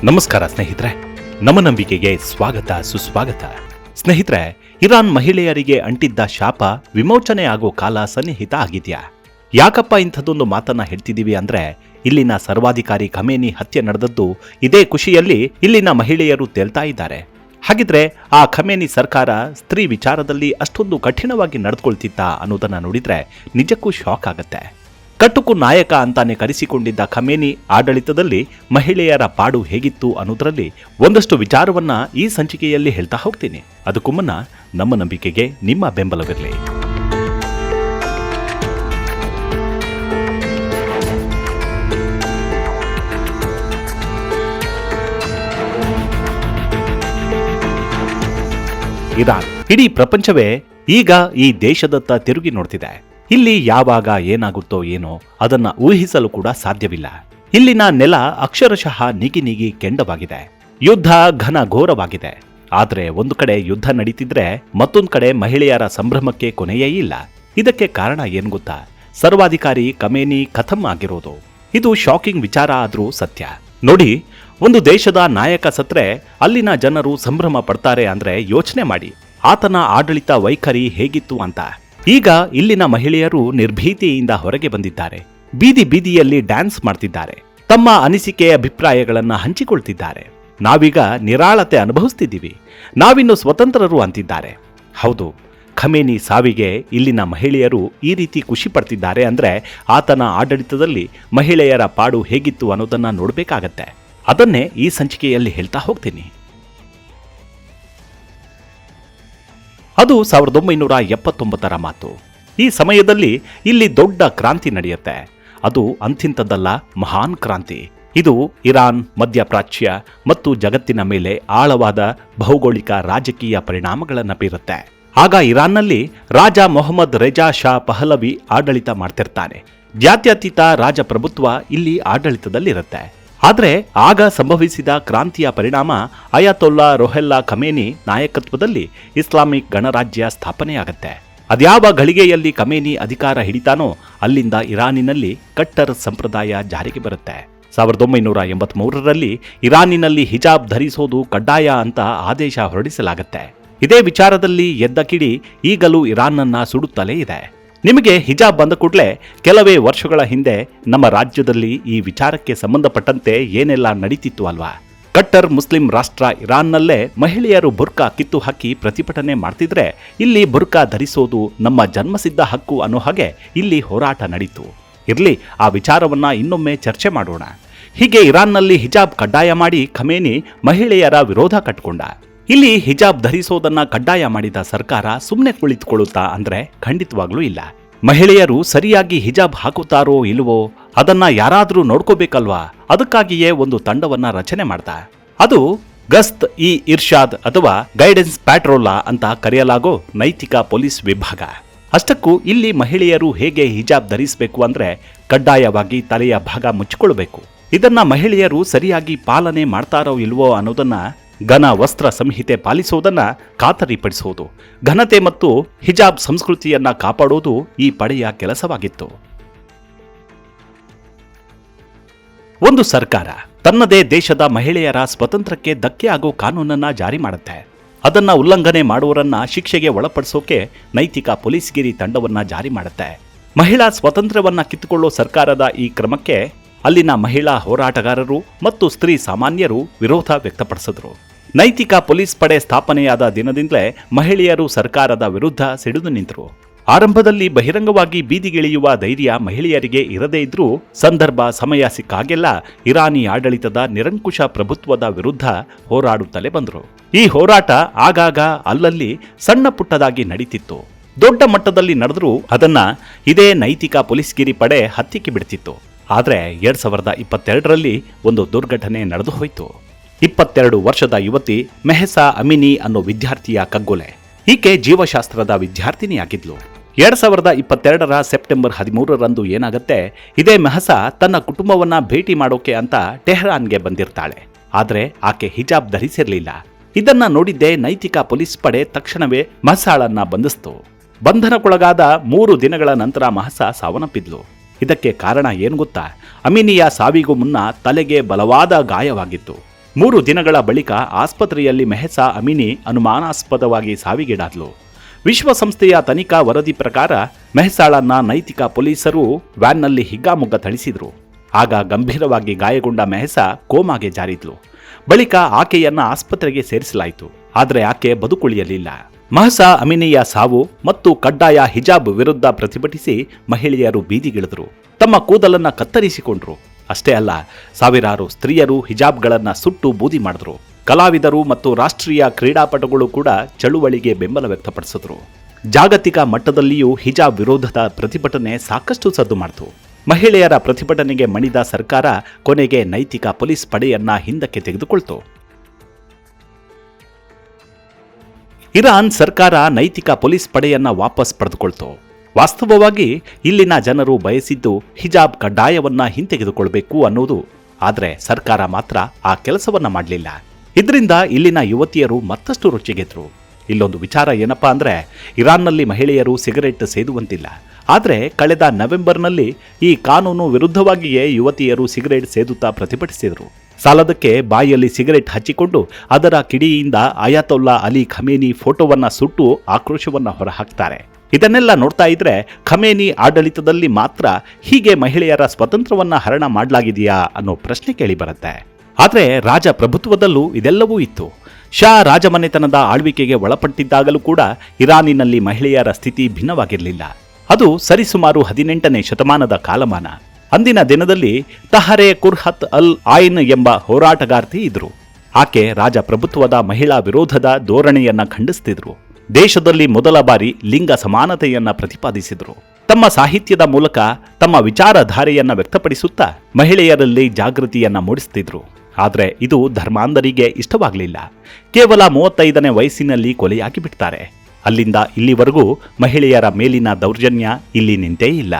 ನಮಸ್ಕಾರ ಸ್ನೇಹಿತರೆ, ನಮ್ಮ ನಂಬಿಕೆಗೆ ಸ್ವಾಗತ ಸುಸ್ವಾಗತ. ಸ್ನೇಹಿತರೆ, ಇರಾನ್ ಮಹಿಳೆಯರಿಗೆ ಅಂಟಿದ್ದ ಶಾಪ ವಿಮೋಚನೆ ಆಗೋ ಕಾಲ ಸನ್ನಿಹಿತ ಆಗಿದ್ಯಾ? ಯಾಕಪ್ಪ ಇಂಥದ್ದೊಂದು ಮಾತನ್ನ ಹೇಳ್ತಿದ್ದೀವಿ ಅಂದ್ರೆ, ಇಲ್ಲಿನ ಸರ್ವಾಧಿಕಾರಿ ಖಮೇನಿ ಹತ್ಯೆ ನಡೆದದ್ದು ಇದೇ ಖುಷಿಯಲ್ಲಿ ಇಲ್ಲಿನ ಮಹಿಳೆಯರು ತೇಲ್ತಾ ಇದ್ದಾರೆ. ಹಾಗಿದ್ರೆ ಆ ಖಮೇನಿ ಸರ್ಕಾರ ಸ್ತ್ರೀ ವಿಚಾರದಲ್ಲಿ ಅಷ್ಟೊಂದು ಕಠಿಣವಾಗಿ ನಡೆದುಕೊಳ್ತಿತ್ತ ಅನ್ನೋದನ್ನ ನೋಡಿದ್ರೆ ನಿಜಕ್ಕೂ ಶಾಕ್ ಆಗತ್ತೆ. ಕಟ್ಟುಕು ನಾಯಕ ಅಂತಾನೆ ಕರೆಸಿಕೊಂಡಿದ್ದ ಖಮೇನಿ ಆಡಳಿತದಲ್ಲಿ ಮಹಿಳೆಯರ ಪಾಡು ಹೇಗಿತ್ತು ಅನ್ನೋದ್ರಲ್ಲಿ ಒಂದಷ್ಟು ವಿಚಾರವನ್ನ ಈ ಸಂಚಿಕೆಯಲ್ಲಿ ಹೇಳ್ತಾ ಹೋಗ್ತೀನಿ. ಅದಕ್ಕೂ ಮುನ್ನ ನಮ್ಮ ನಂಬಿಕೆಗೆ ನಿಮ್ಮ ಬೆಂಬಲವಿರಲಿ. ಇರಾನ್ ಇಡೀ ಪ್ರಪಂಚವೇ ಈಗ ಈ ದೇಶದತ್ತ ತಿರುಗಿ ನೋಡ್ತಿದೆ. ಇಲ್ಲಿ ಯಾವಾಗ ಏನಾಗುತ್ತೋ ಏನೋ ಅದನ್ನ ಊಹಿಸಲು ಕೂಡ ಸಾಧ್ಯವಿಲ್ಲ. ಇಲ್ಲಿನ ನೆಲ ಅಕ್ಷರಶಃ ನೀಗಿ ಕೆಂಡವಾಗಿದೆ. ಯುದ್ಧ ಘನ ಘೋರವಾಗಿದೆ. ಆದ್ರೆ ಒಂದು ಕಡೆ ಯುದ್ಧ ನಡೀತಿದ್ರೆ ಮತ್ತೊಂದು ಕಡೆ ಮಹಿಳೆಯರ ಸಂಭ್ರಮಕ್ಕೆ ಕೊನೆಯೇ ಇಲ್ಲ. ಇದಕ್ಕೆ ಕಾರಣ ಏನ್ ಗೊತ್ತಾ? ಸರ್ವಾಧಿಕಾರಿ ಖಮೇನಿ ಖತಮ್ ಆಗಿರೋದು. ಇದು ಶಾಕಿಂಗ್ ವಿಚಾರ ಆದ್ರೂ ಸತ್ಯ. ನೋಡಿ, ಒಂದು ದೇಶದ ನಾಯಕ ಸತ್ರೆ ಅಲ್ಲಿನ ಜನರು ಸಂಭ್ರಮ ಪಡ್ತಾರೆ ಅಂದ್ರೆ ಯೋಚನೆ ಮಾಡಿ ಆತನ ಆಡಳಿತ ವೈಖರಿ ಹೇಗಿತ್ತು ಅಂತ. ಈಗ ಇಲ್ಲಿನ ಮಹಿಳೆಯರು ನಿರ್ಭೀತಿಯಿಂದ ಹೊರಗೆ ಬಂದಿದ್ದಾರೆ. ಬೀದಿ ಬೀದಿಯಲ್ಲಿ ಡ್ಯಾನ್ಸ್ ಮಾಡ್ತಿದ್ದಾರೆ. ತಮ್ಮ ಅನಿಸಿಕೆ ಅಭಿಪ್ರಾಯಗಳನ್ನ ಹಂಚಿಕೊಳ್ತಿದ್ದಾರೆ. ನಾವೀಗ ನಿರಾಳತೆ ಅನುಭವಿಸ್ತಿದ್ದೀವಿ, ನಾವಿನ್ನು ಸ್ವತಂತ್ರರು ಅಂತಿದ್ದಾರೆ. ಹೌದು, ಖಮೇನಿ ಸಾವಿಗೆ ಇಲ್ಲಿನ ಮಹಿಳೆಯರು ಈ ರೀತಿ ಖುಷಿ ಪಡ್ತಿದ್ದಾರೆ ಅಂದ್ರೆ ಆತನ ಆಡಳಿತದಲ್ಲಿ ಮಹಿಳೆಯರ ಪಾಡು ಹೇಗಿತ್ತು ಅನ್ನೋದನ್ನ ನೋಡ್ಬೇಕಾಗತ್ತೆ. ಅದನ್ನೇ ಈ ಸಂಚಿಕೆಯಲ್ಲಿ ಹೇಳ್ತಾ ಹೋಗ್ತೀನಿ. ಅದು 1979ರ ಮಾತು. ಈ ಸಮಯದಲ್ಲಿ ಇಲ್ಲಿ ದೊಡ್ಡ ಕ್ರಾಂತಿ ನಡೆಯುತ್ತೆ. ಅದು ಅಂತಿಂತದ್ದಲ್ಲ, ಮಹಾನ್ ಕ್ರಾಂತಿ. ಇದು ಇರಾನ್, ಮಧ್ಯಪ್ರಾಚ್ಯ ಮತ್ತು ಜಗತ್ತಿನ ಮೇಲೆ ಆಳವಾದ ಭೌಗೋಳಿಕ ರಾಜಕೀಯ ಪರಿಣಾಮಗಳನ್ನು ಬೀರುತ್ತೆ. ಆಗ ಇರಾನ್ನಲ್ಲಿ ರಾಜ ಮೊಹಮ್ಮದ್ ರೆಜಾ ಶಾ ಪಹಲವಿ ಆಡಳಿತ ಮಾಡ್ತಿರ್ತಾನೆ. ಜಾತ್ಯತೀತ ರಾಜಪ್ರಭುತ್ವ ಇಲ್ಲಿ ಆಡಳಿತದಲ್ಲಿರುತ್ತೆ. ಆದರೆ ಆಗ ಸಂಭವಿಸಿದ ಕ್ರಾಂತಿಯ ಪರಿಣಾಮ ಅಯತೊಲ್ಲಾ ರುಹಲ್ಲಾ ಖಮೇನಿ ನಾಯಕತ್ವದಲ್ಲಿ ಇಸ್ಲಾಮಿಕ್ ಗಣರಾಜ್ಯ ಸ್ಥಾಪನೆಯಾಗತ್ತೆ. ಅದ್ಯಾವ ಗಳಿಗೆಯಲ್ಲಿ ಖಮೇನಿ ಅಧಿಕಾರ ಹಿಡಿತಾನೋ ಅಲ್ಲಿಂದ ಇರಾನಿನಲ್ಲಿ ಕಟ್ಟರ್ ಸಂಪ್ರದಾಯ ಜಾರಿಗೆ ಬರುತ್ತೆ. 1983ರಲ್ಲಿ ಇರಾನಿನಲ್ಲಿ ಹಿಜಾಬ್ ಧರಿಸೋದು ಕಡ್ಡಾಯ ಅಂತ ಆದೇಶ ಹೊರಡಿಸಲಾಗತ್ತೆ. ಇದೇ ವಿಚಾರದಲ್ಲಿ ಎದ್ದ ಕಿಡಿ ಈಗಲೂ ಇರಾನ್ನನ್ನ ಸುಡುತ್ತಲೇ ಇದೆ. ನಿಮಗೆ ಹಿಜಾಬ್ ಬಂದ ಕೂಡಲೇ ಕೆಲವೇ ವರ್ಷಗಳ ಹಿಂದೆ ನಮ್ಮ ರಾಜ್ಯದಲ್ಲಿ ಈ ವಿಚಾರಕ್ಕೆ ಸಂಬಂಧಪಟ್ಟಂತೆ ಏನೆಲ್ಲ ನಡೀತಿತ್ತು ಅಲ್ವಾ? ಕಟ್ಟರ್ ಮುಸ್ಲಿಂ ರಾಷ್ಟ್ರ ಇರಾನ್ನಲ್ಲೇ ಮಹಿಳೆಯರು ಬುರ್ಕಾ ಕಿತ್ತು ಹಾಕಿ ಪ್ರತಿಭಟನೆ ಮಾಡ್ತಿದ್ರೆ ಇಲ್ಲಿ ಬುರ್ಕಾ ಧರಿಸೋದು ನಮ್ಮ ಜನ್ಮಸಿದ್ಧ ಹಕ್ಕು ಅನ್ನೋ ಹಾಗೆ ಇಲ್ಲಿ ಹೋರಾಟ ನಡೀತು. ಇರ್ಲಿ, ಆ ವಿಚಾರವನ್ನ ಇನ್ನೊಮ್ಮೆ ಚರ್ಚೆ ಮಾಡೋಣ. ಹೀಗೆ ಇರಾನ್ನಲ್ಲಿ ಹಿಜಾಬ್ ಕಡ್ಡಾಯ ಮಾಡಿ ಖಮೇನಿ ಮಹಿಳೆಯರ ವಿರೋಧ ಕಟ್ಕೊಂಡ. ಇಲ್ಲಿ ಹಿಜಾಬ್ ಧರಿಸೋದನ್ನ ಕಡ್ಡಾಯ ಮಾಡಿದ ಸರ್ಕಾರ ಸುಮ್ಮನೆ ಕುಳಿತುಕೊಳ್ಳುತ್ತಾ ಅಂದ್ರೆ ಖಂಡಿತವಾಗ್ಲೂ ಇಲ್ಲ. ಮಹಿಳೆಯರು ಸರಿಯಾಗಿ ಹಿಜಾಬ್ ಹಾಕುತ್ತಾರೋ ಇಲ್ವೋ ಅದನ್ನ ಯಾರಾದ್ರೂ ನೋಡ್ಕೋಬೇಕಲ್ವಾ? ಅದಕ್ಕಾಗಿಯೇ ಒಂದು ತಂಡವನ್ನ ರಚನೆ ಮಾಡ್ದ. ಅದು ಗಸ್ತ್ ಇ ಇರ್ಷಾದ್ ಅಥವಾ ಗೈಡೆನ್ಸ್ ಪ್ಯಾಟ್ರೋಲಾ ಅಂತ ಕರೆಯಲಾಗೋ ನೈತಿಕ ಪೊಲೀಸ್ ವಿಭಾಗ. ಅಷ್ಟಕ್ಕೂ ಇಲ್ಲಿ ಮಹಿಳೆಯರು ಹೇಗೆ ಹಿಜಾಬ್ ಧರಿಸಬೇಕು ಅಂದ್ರೆ ಕಡ್ಡಾಯವಾಗಿ ತಲೆಯ ಭಾಗ ಮುಚ್ಚಿಕೊಳ್ಬೇಕು. ಇದನ್ನ ಮಹಿಳೆಯರು ಸರಿಯಾಗಿ ಪಾಲನೆ ಮಾಡ್ತಾರೋ ಇಲ್ವೋ ಅನ್ನೋದನ್ನ ಘನ ವಸ್ತ್ರ ಸಂಹಿತೆ ಪಾಲಿಸುವುದನ್ನ ಖಾತರಿಪಡಿಸುವುದು, ಘನತೆ ಮತ್ತು ಹಿಜಾಬ್ ಸಂಸ್ಕೃತಿಯನ್ನ ಕಾಪಾಡುವುದು ಈ ಪಡೆಯ ಕೆಲಸವಾಗಿತ್ತು. ಒಂದು ಸರ್ಕಾರ ತನ್ನದೇ ದೇಶದ ಮಹಿಳೆಯರ ಸ್ವಾತಂತ್ರ್ಯಕ್ಕೆ ಧಕ್ಕೆ ಆಗೋ ಕಾನೂನನ್ನ ಜಾರಿ ಮಾಡುತ್ತೆ. ಅದನ್ನ ಉಲ್ಲಂಘನೆ ಮಾಡುವವರನ್ನ ಶಿಕ್ಷೆಗೆ ಒಳಪಡಿಸೋಕೆ ನೈತಿಕ ಪೊಲೀಸ್ಗಿರಿ ತಂಡವನ್ನ ಜಾರಿ ಮಾಡುತ್ತೆ. ಮಹಿಳಾ ಸ್ವಾತಂತ್ರ್ಯವನ್ನ ಕಿತ್ತುಕೊಳ್ಳೋ ಸರ್ಕಾರದ ಈ ಕ್ರಮಕ್ಕೆ ಅಲ್ಲಿನ ಮಹಿಳಾ ಹೋರಾಟಗಾರರು ಮತ್ತು ಸ್ತ್ರೀ ಸಾಮಾನ್ಯರು ವಿರೋಧ ವ್ಯಕ್ತಪಡಿಸಿದ್ರು. ನೈತಿಕ ಪೊಲೀಸ್ ಪಡೆ ಸ್ಥಾಪನೆಯಾದ ದಿನದಿಂದಲೇ ಮಹಿಳೆಯರು ಸರ್ಕಾರದ ವಿರುದ್ಧ ಸಿಡಿದು ನಿಂತರು. ಆರಂಭದಲ್ಲಿ ಬಹಿರಂಗವಾಗಿ ಬೀದಿಗಿಳಿಯುವ ಧೈರ್ಯ ಮಹಿಳೆಯರಿಗೆ ಇರದೇ ಇದ್ರೂ ಸಂದರ್ಭ ಸಮಯ ಸಿಕ್ಕಾಗೆಲ್ಲ ಇರಾನಿ ಆಡಳಿತದ ನಿರಂಕುಶ ಪ್ರಭುತ್ವದ ವಿರುದ್ಧ ಹೋರಾಡುತ್ತಲೇ ಬಂದರು. ಈ ಹೋರಾಟ ಆಗಾಗ ಅಲ್ಲಲ್ಲಿ ಸಣ್ಣ ಪುಟ್ಟದಾಗಿ ನಡೀತಿತ್ತು. ದೊಡ್ಡ ಮಟ್ಟದಲ್ಲಿ ನಡೆದರೂ ಅದನ್ನ ಇದೇ ನೈತಿಕ ಪೊಲೀಸ್ಗಿರಿ ಪಡೆ ಹತ್ತಿಕ್ಕಿ ಬಿಡ್ತಿತ್ತು. ಆದರೆ 2022ರಲ್ಲಿ ಒಂದು ದುರ್ಘಟನೆ ನಡೆದು ಹೋಯಿತು. 22 ವರ್ಷದ ಯುವತಿ ಮೆಹಸಾ ಅಮಿನಿ ಅನ್ನೋ ವಿದ್ಯಾರ್ಥಿಯ ಕಗ್ಗೊಲೆ. ಈಕೆ ಜೀವಶಾಸ್ತ್ರದ ವಿದ್ಯಾರ್ಥಿನಿಯಾಗಿದ್ಲು. 2022ರ ಸೆಪ್ಟೆಂಬರ್ 13ರಂದು ಏನಾಗತ್ತೆ, ಇದೇ ಮೆಹಸಾ ತನ್ನ ಕುಟುಂಬವನ್ನ ಭೇಟಿ ಮಾಡೋಕೆ ಅಂತ ಟೆಹರಾನ್ಗೆ ಬಂದಿರ್ತಾಳೆ. ಆದ್ರೆ ಆಕೆ ಹಿಜಾಬ್ ಧರಿಸಿರ್ಲಿಲ್ಲ. ಇದನ್ನ ನೋಡಿದ್ದೇ ನೈತಿಕ ಪೊಲೀಸ್ ಪಡೆ ತಕ್ಷಣವೇ ಮೆಹಸಾಳನ್ನ ಬಂಧಿಸ್ತು. ಬಂಧನಕ್ಕೊಳಗಾದ 3 ದಿನಗಳ ನಂತರ ಮೆಹಸಾ ಸಾವನ್ನಪ್ಪಿದ್ಲು. ಇದಕ್ಕೆ ಕಾರಣ ಏನು ಗೊತ್ತಾ? ಅಮಿನಿಯ ಸಾವಿಗೂ ಮುನ್ನ ತಲೆಗೆ ಬಲವಾದ ಗಾಯವಾಗಿತ್ತು. 3 ದಿನಗಳ ಬಳಿಕ ಆಸ್ಪತ್ರೆಯಲ್ಲಿ ಮೆಹಸಾ ಅಮಿನಿ ಅನುಮಾನಾಸ್ಪದವಾಗಿ ಸಾವಿಗೀಡಾದ್ಲು. ವಿಶ್ವಸಂಸ್ಥೆಯ ತನಿಖಾ ವರದಿ ಪ್ರಕಾರ ಮೆಹಸಾಳನ್ನ ನೈತಿಕ ಪೊಲೀಸರು ವ್ಯಾನ್ನಲ್ಲಿ ಹಿಗ್ಗಾಮುಗ್ಗ ಥಳಿಸಿದ್ರು. ಆಗ ಗಂಭೀರವಾಗಿ ಗಾಯಗೊಂಡ ಮೆಹಸಾ ಕೋಮಾಗೆ ಜಾರಿದ್ಲು. ಬಳಿಕ ಆಕೆಯನ್ನ ಆಸ್ಪತ್ರೆಗೆ ಸೇರಿಸಲಾಯಿತು. ಆದರೆ ಆಕೆ ಬದುಕುಳಿಯಲಿಲ್ಲ. ಮಹಸಾ ಅಮಿನಿಯ ಸಾವು ಮತ್ತು ಕಡ್ಡಾಯ ಹಿಜಾಬ್ ವಿರುದ್ಧ ಪ್ರತಿಭಟಿಸಿ ಮಹಿಳೆಯರು ಬೀದಿಗಿಳಿದ್ರು. ತಮ್ಮ ಕೂದಲನ್ನ ಕತ್ತರಿಸಿಕೊಂಡ್ರು. ಅಷ್ಟೇ ಅಲ್ಲ, ಸಾವಿರಾರು ಸ್ತ್ರೀಯರು ಹಿಜಾಬ್ಗಳನ್ನ ಸುಟ್ಟು ಬೂದಿ ಮಾಡಿದ್ರು. ಕಲಾವಿದರು ಮತ್ತು ರಾಷ್ಟ್ರೀಯ ಕ್ರೀಡಾಪಟುಗಳು ಕೂಡ ಚಳುವಳಿಗೆ ಬೆಂಬಲ ವ್ಯಕ್ತಪಡಿಸಿದ್ರು. ಜಾಗತಿಕ ಮಟ್ಟದಲ್ಲಿಯೂ ಹಿಜಾಬ್ ವಿರೋಧದ ಪ್ರತಿಭಟನೆ ಸಾಕಷ್ಟು ಸದ್ದು ಮಾಡಿತು. ಮಹಿಳೆಯರ ಪ್ರತಿಭಟನೆಗೆ ಮಣಿದ ಸರ್ಕಾರ ಕೊನೆಗೆ ನೈತಿಕ ಪೊಲೀಸ್ ಪಡೆಯನ್ನ ಹಿಂದಕ್ಕೆ ತೆಗೆದುಕೊಳ್ತು. ಇರಾನ್ ಸರ್ಕಾರ ನೈತಿಕ ಪೊಲೀಸ್ ಪಡೆಯನ್ನ ವಾಪಸ್ ಪಡೆದುಕೊಳ್ತು. ವಾಸ್ತವವಾಗಿ ಇಲ್ಲಿನ ಜನರು ಬಯಸಿದ್ದು ಹಿಜಾಬ್ ಕಡ್ಡಾಯವನ್ನ ಹಿಂತೆಗೆದುಕೊಳ್ಬೇಕು ಅನ್ನೋದು. ಆದರೆ ಸರ್ಕಾರ ಮಾತ್ರ ಆ ಕೆಲಸವನ್ನ ಮಾಡಲಿಲ್ಲ. ಇದರಿಂದ ಇಲ್ಲಿನ ಯುವತಿಯರು ಮತ್ತಷ್ಟು ರುಚಿಗೆದ್ರು. ಇಲ್ಲೊಂದು ವಿಚಾರ ಏನಪ್ಪಾ ಅಂದ್ರೆ, ಇರಾನ್ನಲ್ಲಿ ಮಹಿಳೆಯರು ಸಿಗರೆಟ್ ಸೇದುವಂತಿಲ್ಲ. ಆದರೆ ಕಳೆದ ನವೆಂಬರ್ನಲ್ಲಿ ಈ ಕಾನೂನು ವಿರುದ್ಧವಾಗಿಯೇ ಯುವತಿಯರು ಸಿಗರೆಟ್ ಸೇದುತ್ತಾ ಪ್ರತಿಭಟಿಸಿದರು. ಸಾಲದಕ್ಕೆ ಬಾಯಿಯಲ್ಲಿ ಸಿಗರೆಟ್ ಹಚ್ಚಿಕೊಂಡು ಅದರ ಕಿಡಿಯಿಂದ ಅಯಾತೊಲ್ಲಾ ಅಲಿ ಖಮೇನಿ ಫೋಟೋವನ್ನ ಸುಟ್ಟು ಆಕ್ರೋಶವನ್ನ ಹೊರಹಾಕ್ತಾರೆ. ಇದನ್ನೆಲ್ಲ ನೋಡ್ತಾ ಇದ್ರೆ ಖಮೇನಿ ಆಡಳಿತದಲ್ಲಿ ಮಾತ್ರ ಹೀಗೆ ಮಹಿಳೆಯರ ಸ್ವಾತಂತ್ರ್ಯವನ್ನ ಹರಣ ಮಾಡಲಾಗಿದೆಯಾ ಅನ್ನೋ ಪ್ರಶ್ನೆ ಕೇಳಿ ಬರುತ್ತೆ. ಆದರೆ ರಾಜಪ್ರಭುತ್ವದಲ್ಲೂ ಇದೆಲ್ಲವೂ ಇತ್ತು. ಶಾ ರಾಜಮನೆತನದ ಆಳ್ವಿಕೆಗೆ ಒಳಪಟ್ಟಿದ್ದಾಗಲೂ ಕೂಡ ಇರಾನಿನಲ್ಲಿ ಮಹಿಳೆಯರ ಸ್ಥಿತಿ ಭಿನ್ನವಾಗಿರಲಿಲ್ಲ. ಅದು ಸರಿಸುಮಾರು 18ನೇ ಶತಮಾನದ ಕಾಲಮಾನ. ಅಂದಿನ ದಿನದಲ್ಲಿ ತಹರೆ ಕುರ್ಹತ್ ಅಲ್ ಆಯ್ನ್ ಎಂಬ ಹೋರಾಟಗಾರ್ತಿ ಇದ್ರು. ಆಕೆ ರಾಜಪ್ರಭುತ್ವದ ಮಹಿಳಾ ವಿರೋಧದ ಧೋರಣೆಯನ್ನ ಖಂಡಿಸ್ತಿದ್ರು. ದೇಶದಲ್ಲಿ ಮೊದಲ ಬಾರಿ ಲಿಂಗ ಸಮಾನತೆಯನ್ನ ಪ್ರತಿಪಾದಿಸಿದ್ರು. ತಮ್ಮ ಸಾಹಿತ್ಯದ ಮೂಲಕ ತಮ್ಮ ವಿಚಾರಧಾರೆಯನ್ನ ವ್ಯಕ್ತಪಡಿಸುತ್ತಾ ಮಹಿಳೆಯರಲ್ಲಿ ಜಾಗೃತಿಯನ್ನ ಮೂಡಿಸುತ್ತಿದ್ರು. ಆದರೆ ಇದು ಧರ್ಮಾಂಧರಿಗೆ ಇಷ್ಟವಾಗಲಿಲ್ಲ. ಕೇವಲ 35ನೇ ವಯಸ್ಸಿನಲ್ಲಿ ಕೊಲೆಯಾಗಿ ಬಿಡ್ತಾರೆ. ಅಲ್ಲಿಂದ ಇಲ್ಲಿವರೆಗೂ ಮಹಿಳೆಯರ ಮೇಲಿನ ದೌರ್ಜನ್ಯ ಇಲ್ಲಿ ನಿಂತೇ ಇಲ್ಲ.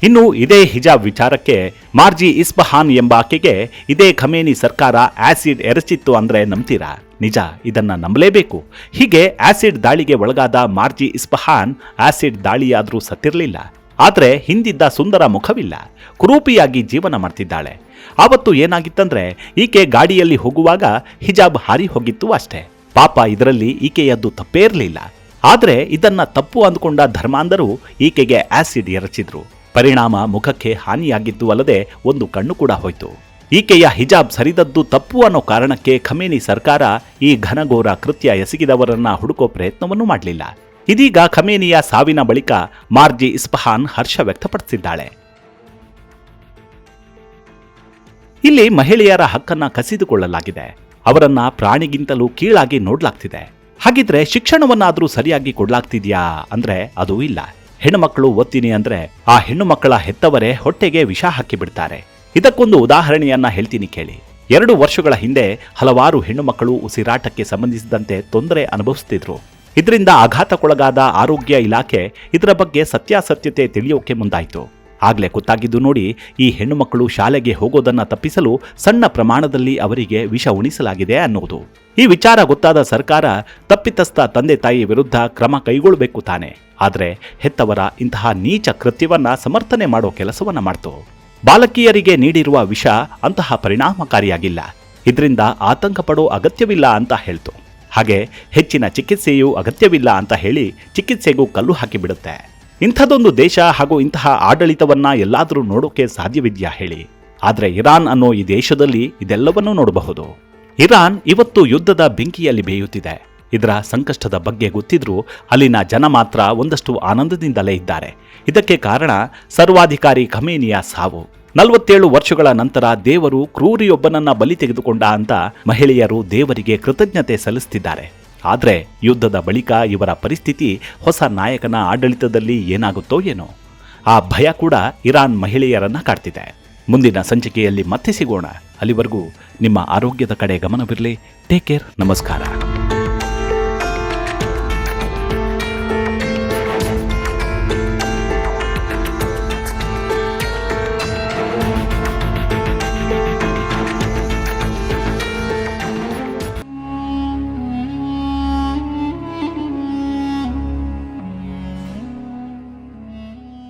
ಇನ್ನು ಇದೇ ಹಿಜಾಬ್ ವಿಚಾರಕ್ಕೆ ಮಾರ್ಜಿ ಇಸ್ಫಹಾನ್ ಎಂಬ ಆಕೆಗೆ ಇದೇ ಖಮೇನಿ ಸರ್ಕಾರ ಆಸಿಡ್ ಎರಚಿತ್ತು ಅಂದ್ರೆ ನಂಬ್ತೀರಾ? ನಿಜ, ಇದನ್ನ ನಂಬಲೇಬೇಕು. ಹೀಗೆ ಆಸಿಡ್ ದಾಳಿಗೆ ಒಳಗಾದ ಮಾರ್ಜಿ ಇಸ್ಫಹಾನ್ ಆಸಿಡ್ ದಾಳಿಯಾದ್ರೂ ಸತ್ತಿರಲಿಲ್ಲ. ಆದರೆ ಹಿಂದಿದ್ದ ಸುಂದರ ಮುಖವಿಲ್ಲ. ಕುರೂಪಿಯಾಗಿ ಜೀವನ ಮಾಡ್ತಿದ್ದಾಳೆ. ಆವತ್ತು ಏನಾಗಿತ್ತಂದ್ರೆ, ಈಕೆ ಗಾಡಿಯಲ್ಲಿ ಹೋಗುವಾಗ ಹಿಜಾಬ್ ಹಾರಿ ಹೋಗಿತ್ತು ಅಷ್ಟೇ. ಪಾಪ, ಇದರಲ್ಲಿ ಈಕೆಯದ್ದು ತಪ್ಪೇ ಇರಲಿಲ್ಲ. ಆದರೆ ಇದನ್ನ ತಪ್ಪು ಅಂದುಕೊಂಡ ಧರ್ಮಾಂಧರು ಈಕೆಗೆ ಆಸಿಡ್ ಎರಚಿದ್ರು. ಪರಿಣಾಮ ಮುಖಕ್ಕೆ ಹಾನಿಯಾಗಿದ್ದು ಅಲ್ಲದೆ ಒಂದು ಕಣ್ಣು ಕೂಡ ಹೋಯ್ತು. ಈಕೆಯ ಹಿಜಾಬ್ ಸರಿದದ್ದು ತಪ್ಪು ಅನ್ನೋ ಕಾರಣಕ್ಕೆ ಖಮೇನಿ ಸರ್ಕಾರ ಈ ಘನಘೋರ ಕೃತ್ಯ ಎಸಗಿದವರನ್ನ ಹುಡುಕೋ ಪ್ರಯತ್ನವನ್ನೂ ಮಾಡಲಿಲ್ಲ. ಇದೀಗ ಖಮೇನಿಯ ಸಾವಿನ ಬಳಿಕ ಮಾರ್ಜಿ ಇಸ್ಫಹಾನ್ ಹರ್ಷ ವ್ಯಕ್ತಪಡಿಸಿದ್ದಾಳೆ. ಇಲ್ಲಿ ಮಹಿಳೆಯರ ಹಕ್ಕನ್ನ ಕಸಿದುಕೊಳ್ಳಲಾಗಿದೆ. ಅವರನ್ನ ಪ್ರಾಣಿಗಿಂತಲೂ ಕೀಳಾಗಿ ನೋಡ್ಲಾಗ್ತಿದೆ. ಹಾಗಿದ್ರೆ ಶಿಕ್ಷಣವನ್ನಾದ್ರೂ ಸರಿಯಾಗಿ ಕೊಡ್ಲಾಗ್ತಿದ್ಯಾ ಅಂದ್ರೆ ಅದು ಇಲ್ಲ. ಹೆಣ್ಣುಮಕ್ಕಳು ಓದ್ತೀನಿ ಅಂದ್ರೆ ಆ ಹೆಣ್ಣು ಮಕ್ಕಳ ಹೆತ್ತವರೇ ಹೊಟ್ಟೆಗೆ ವಿಷ ಹಾಕಿ ಬಿಡ್ತಾರೆ. ಇದಕ್ಕೊಂದು ಉದಾಹರಣೆಯನ್ನ ಹೇಳ್ತೀನಿ ಕೇಳಿ. 2 ವರ್ಷಗಳ ಹಿಂದೆ ಹಲವಾರು ಹೆಣ್ಣು ಮಕ್ಕಳು ಉಸಿರಾಟಕ್ಕೆ ಸಂಬಂಧಿಸಿದಂತೆ ತೊಂದರೆ ಅನುಭವಿಸುತ್ತಿದ್ರು. ಇದರಿಂದ ಆಘಾತಕ್ಕೊಳಗಾದ ಆರೋಗ್ಯ ಇಲಾಖೆ ಇದರ ಬಗ್ಗೆ ಸತ್ಯಾಸತ್ಯತೆ ತಿಳಿಯೋಕೆ ಮುಂದಾಯಿತು. ಆಗ್ಲೇ ಗೊತ್ತಾಗಿದ್ದು ನೋಡಿ, ಈ ಹೆಣ್ಣು ಮಕ್ಕಳು ಶಾಲೆಗೆ ಹೋಗೋದನ್ನ ತಪ್ಪಿಸಲು ಸಣ್ಣ ಪ್ರಮಾಣದಲ್ಲಿ ಅವರಿಗೆ ವಿಷ ಉಣಿಸಲಾಗಿದೆ ಅನ್ನೋದು. ಈ ವಿಚಾರ ಗೊತ್ತಾದ ಸರ್ಕಾರ ತಪ್ಪಿತಸ್ಥ ತಂದೆ ತಾಯಿ ವಿರುದ್ಧ ಕ್ರಮ ಕೈಗೊಳ್ಳಬೇಕು ತಾನೆ. ಆದರೆ ಹೆತ್ತವರ ಇಂತಹ ನೀಚ ಕೃತ್ಯವನ್ನ ಸಮರ್ಥನೆ ಮಾಡೋ ಕೆಲಸವನ್ನ ಮಾಡ್ತು. ಬಾಲಕಿಯರಿಗೆ ನೀಡಿರುವ ವಿಷ ಅಂತಹ ಪರಿಣಾಮಕಾರಿಯಾಗಿಲ್ಲ. ಇದರಿಂದ ಆತಂಕ ಪಡೋ ಅಗತ್ಯವಿಲ್ಲ ಅಂತ ಹೇಳ್ತು. ಹಾಗೆ ಹೆಚ್ಚಿನ ಚಿಕಿತ್ಸೆಯೂ ಅಗತ್ಯವಿಲ್ಲ ಅಂತ ಹೇಳಿ ಚಿಕಿತ್ಸೆಗೂ ಕಲ್ಲು ಹಾಕಿಬಿಡುತ್ತೆ. ಇಂಥದೊಂದು ದೇಶ ಹಾಗೂ ಇಂತಹ ಆಡಳಿತವನ್ನ ಎಲ್ಲಾದರೂ ನೋಡೋಕೆ ಸಾಧ್ಯವಿದ್ಯಾ ಹೇಳಿ? ಆದರೆ ಇರಾನ್ ಅನ್ನೋ ಈ ದೇಶದಲ್ಲಿ ಇದೆಲ್ಲವನ್ನೂ ನೋಡಬಹುದು. ಇರಾನ್ ಇವತ್ತು ಯುದ್ಧದ ಬೆಂಕಿಯಲ್ಲಿ ಬೇಯುತ್ತಿದೆ. ಇದರ ಸಂಕಷ್ಟದ ಬಗ್ಗೆ ಗೊತ್ತಿದ್ರೂ ಅಲ್ಲಿನ ಜನ ಮಾತ್ರ ಒಂದಷ್ಟು ಆನಂದದಿಂದಲೇ ಇದ್ದಾರೆ. ಇದಕ್ಕೆ ಕಾರಣ ಸರ್ವಾಧಿಕಾರಿ ಖಮೇನಿಯ ಸಾವು. 47 ವರ್ಷಗಳ ನಂತರ ದೇವರು ಕ್ರೂರಿಯೊಬ್ಬನನ್ನ ಬಲಿ ತೆಗೆದುಕೊಂಡ ಅಂತ ಮಹಿಳೆಯರು ದೇವರಿಗೆ ಕೃತಜ್ಞತೆ ಸಲ್ಲಿಸುತ್ತಿದ್ದಾರೆ. ಆದರೆ ಯುದ್ಧದ ಬಳಿಕ ಇವರ ಪರಿಸ್ಥಿತಿ ಹೊಸ ನಾಯಕನ ಆಡಳಿತದಲ್ಲಿ ಏನಾಗುತ್ತೋ ಏನೋ, ಆ ಭಯ ಕೂಡ ಇರಾನ್ ಮಹಿಳೆಯರನ್ನ ಕಾಡ್ತಿದೆ. ಮುಂದಿನ ಸಂಚಿಕೆಯಲ್ಲಿ ಮತ್ತೆ ಸಿಗೋಣ. ಅಲ್ಲಿವರೆಗೂ ನಿಮ್ಮ ಆರೋಗ್ಯದ ಕಡೆ ಗಮನವಿರಲಿ. Take care. ನಮಸ್ಕಾರ.